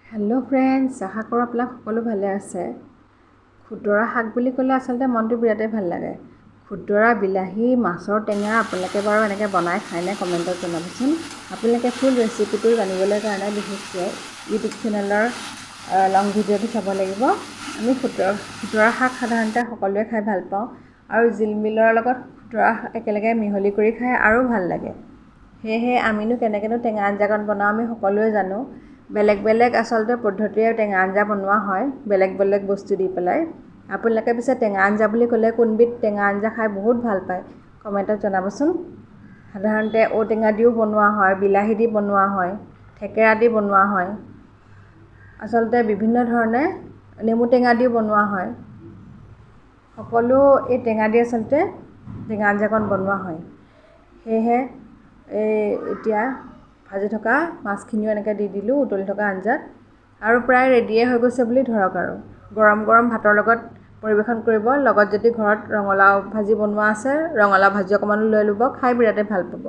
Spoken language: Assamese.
হেল্ল' ফ্ৰেণ্ডছ, আশা কৰোঁ আপোনালোক সকলো ভালে আছে। খুতৰা শাক বুলি ক'লে আচলতে মনটো বিৰাটেই ভাল লাগে। খুতৰা, বিলাহী, মাছৰ টেঙা আপোনালোকে বাৰু এনেকৈ বনাই খায়নে কমেণ্টত জনাবচোন। আপোনালোকে ফুল ৰেচিপিটো জানিবলৈ কাৰণে বিশেষকৈ ইউটিউব চেনেলৰ লং ভিডিঅ'টো চাব লাগিব। আমি খুতৰা শাক সাধাৰণতে সকলোৱে খাই ভাল পাওঁ আৰু জিলমিলৰ লগত খুতৰা একেলগে মিহলি কৰি খাই আৰু ভাল লাগে। সেয়েহে আমিনো কেনেকৈনো টেঙা আঞ্জাকণ বনাওঁ আমি সকলোৱে জানো। বেলেগ বেলেগ আচলতে পদ্ধতিৰে টেঙা আঞ্জা বনোৱা হয়, বেলেগ বেলেগ বস্তু দি পেলাই। আপোনালোকে পিছে টেঙা আঞ্জা বুলি ক'লে কোনবিধ টেঙা আঞ্জা খাই বহুত ভাল পায় কমেণ্টত জনাবচোন। সাধাৰণতে ঔটেঙা দিও বনোৱা হয়, বিলাহী দি বনোৱা হয়, থেকেৰা দি বনোৱা হয়, আচলতে বিভিন্ন ধৰণে নেমু টেঙা দিও বনোৱা হয়। সকলো এই টেঙা দি আচলতে টেঙা আঞ্জাকণ বনোৱা হয়। সেয়েহে এতিয়া ভাজি থকা মাছখিনিও এনেকৈ দি দিলোঁ উতলি থকা আঞ্জাত, আৰু প্ৰায় ৰেডিয়ে হৈ গৈছে বুলি ধৰক। আৰু গৰম গৰম ভাতৰ লগত পৰিৱেশন কৰিব। লগত যদি ঘৰত ৰঙালাও ভাজি বনোৱা আছে, ৰঙালাও ভাজি অকণমানো লৈ ল'ব, খাই বিৰাটেই ভাল পাব।